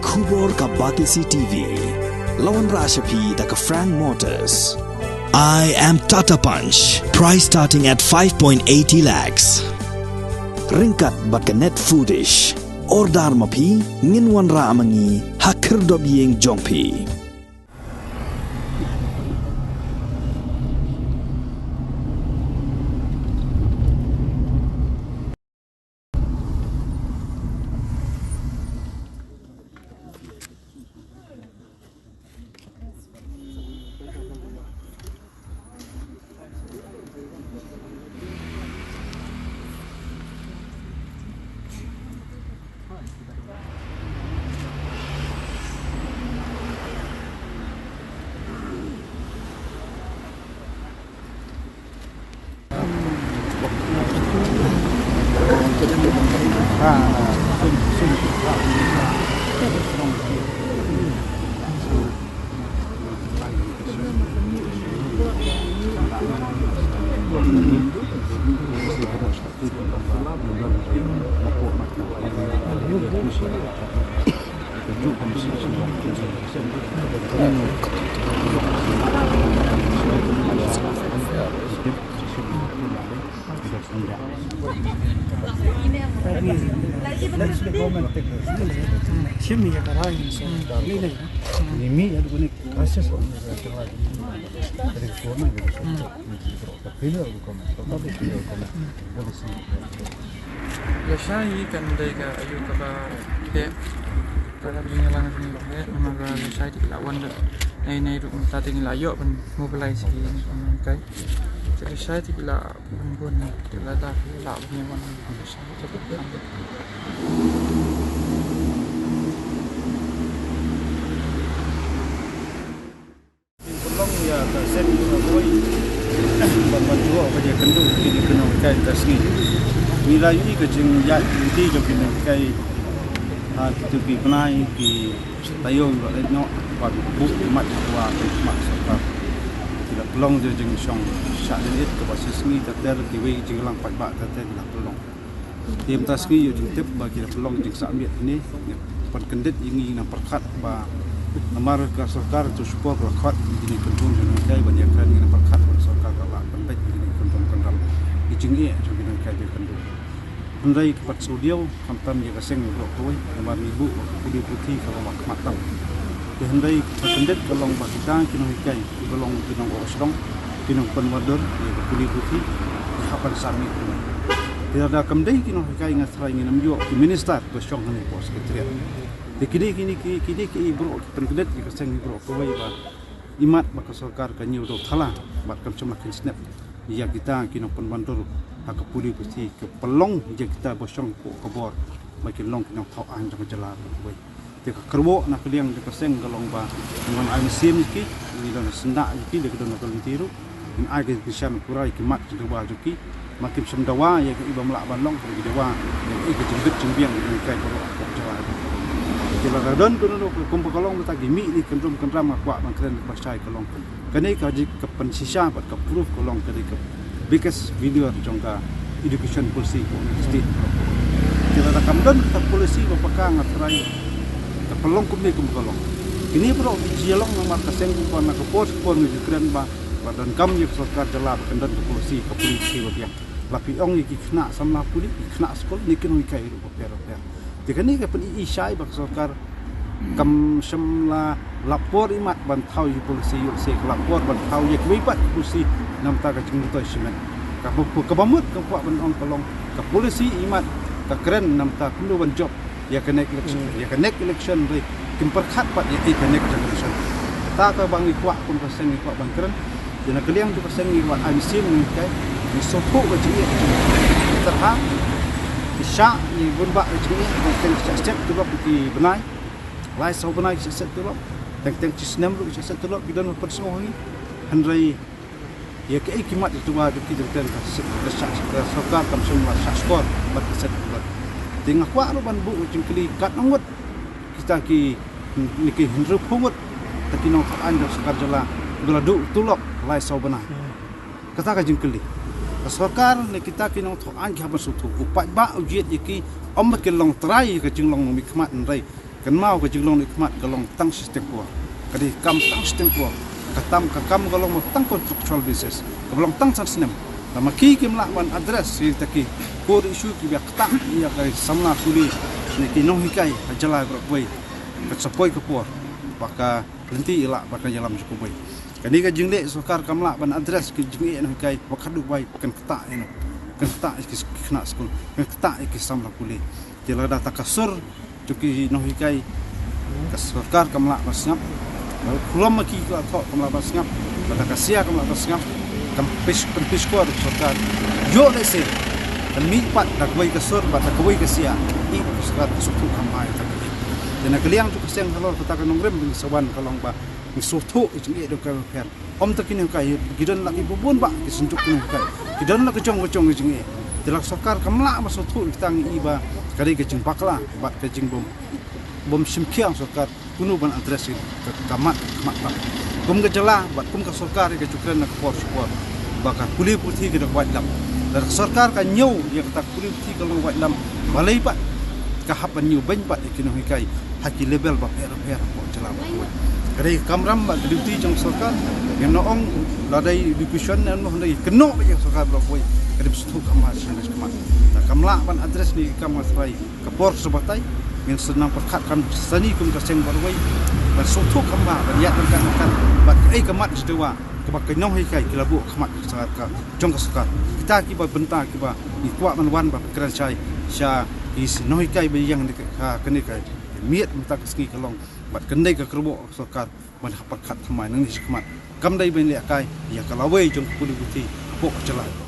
Kubor ka Batisi TV. Lawan Rashapi da ka Frank Motors. I am Tata Punch. Price starting at 5.80 lakhs. Ringkat bat ka net foodish. Ordar mapi nginwan ra amangi hakir dob yeng jongpi. Lasai kan mereka ayu kabar dek kalau mengalang ni dek maka lasai di lawan dek nai ruk tadi ni layo pun mobilize ni kai jadi lasai di la pun di la dah la ni wan lasai cukup lambat belum ya sen boy bantu apa dia kendu kini kena kai tasni nilai ini kecing ya di ke kini kai tu pi penai pi tayo no ba bu mat wa mat sa tidak pelong je jeng song syak dit ke basis ni ter di we jeng lang pat ba ter tidak pelong tim tasni yo jeng tip bagi pelong jeng sak miet ni pan kendit ingi na perkat ba amar ka sarkar tu support rakat ini kendun kai banyak kan ni perkat sarkar ka pendet ini kendun kendam ijing ye jeng kai kendun Andai kepat sudiau kamtam jaga seng blok koi nomor ibu kudi putih kalau mak matang. Andai pendet kalau bak kita kinong ikai kalau kinong orosrong kinong penwador ya kudi putih hapan sami. Tidak ada kamdai kinong ikai ngasrai nginam jo di minister to syong ni pos ketriat. Kini bro pendet jaga seng blok koi ba imat bak sarkar kanyu do thala bat kam semakin snap. Ya kita kinong penwador hak puli pasti ke pelong je kita bosong ko kabor makin long kena thau an jang jalan we te ka kerbo na kliang de kaseng galong ba ngon ai sim ki ni don senda ki de don ko tiru in ai ke bisam kurai ki mat de ba ki makin semdawa ya ke iba melak balong ke dewa ni ke jembet jembiang ni kai ko jalan kita gadon tu no ko kolong ta gimi ni kendrum kendram akwa mangkren pasai kolong kane ka ji ke pensisa pat ka proof kolong ke biggest video jongka education policy ko state kita tak kamdan tak policy bapaka ngatrai kapelong kumni kumkolong ini bro jialong nomor kaseng ko na kapos ko ni kren ba badan kam yuk sarkar jala kandan ke policy bapiang lapi ong iki kena samla puli kena skol nikin kai ru papero ya tikani ka pen isai bak sarkar kam semla lapor imat bantau yi polisi yuk se lapor bantau yek wipat polisi namta ka cingto semen ka buku ka bamut ka kuat ban kolong ka polisi imat ka keren namta kundu ban job ya connect election ri kim perkhat pat ya connect election ta ka bang kuat pun ka seng kuat ban keren dina kaliang tu ka seng kuat amsim ni kai ni sopo ka jingi terha isya ni bunba jingi ka step tu ki benai lai sau benai set tu teng cisnem lu set tu bidan persong ni handrai ya ke kimat itu ba kita kan ka sarkar kam semua skor bat set bulat tengah kwa ro ban bu jingkli kat ngot kita ki niki hendru pungut takino an do sarkar jala gladu tulok lai sau bana kata ka jingkli sarkar ni kita ki nong an ka ban sutu upai ba ujiet yaki om ke long trai ka jinglong mi khmat nrai kan mau ke jinglong ni khmat kalong tang sistem ko kadi kam tang sistem ko kam kalong mo tang contractual basis kalong tang sansnem lama ki kim la ban address si taki ko issue ki ba kta ya kai samna kuli ni ki nong hikai ajala bro boy ka sapoi ka por baka lenti ila baka jalam suku boy kani ka jingle sokar kamla ban address ki jingi no hikai bakadu boy kan kta ino kan kta ki khna skul kan kta ki samna kuli jela data kasur tuki no hikai ka sokar kamla basngap kulom maki ka tho kamla basngap bata kasia kamla basngap kampis ko sokar yo le se dan mi pat dak boy kasur bata boy kasia i sokar suku kamai tak dan kaliang tu keseng kalau kita kan nongrem di sawan kalong ba sutu jingi do ka per om takin kai gidan lagi bubun ba kisunjuk ni kai gidan la kecong jingi telak sokar kamla ma sutu tang iba kari kecing pakla bat kecing bom simkiang sokar kunu ban address kamat mata kum ke jela bat kum ka sokar ke cukran nak por support bakar kuli putih ke dak lam dan sokar ka nyau ya kata kuli putih kalong wat lam balai bat kahapan new bank bat ikino hikai haki level ba per ko jela ba kari kamram ba duty jong sokar yang noong ladai division nan mo ndai keno ba yang sokar ba boy kari bestu kamar senes kamat kamla ban address ni kamar serai ke por sebatai yang senang perkat kan sani kum ka seng barwai ba sotu kamar ba ya kan ba ai kamat sedewa ke ba kenong hikai kilabu kamat sangat ka jong ka sokar kita ki ba benta ki ba ni kwa man wan ba kran chai sha is noi kai ba yang ni ka kene kai miet mata ski kalong bat kendai ka kerbo sokar ban hapat khat thamai nang ni sikmat kam dai ben le kai ya kalawai jong puli buti pok chala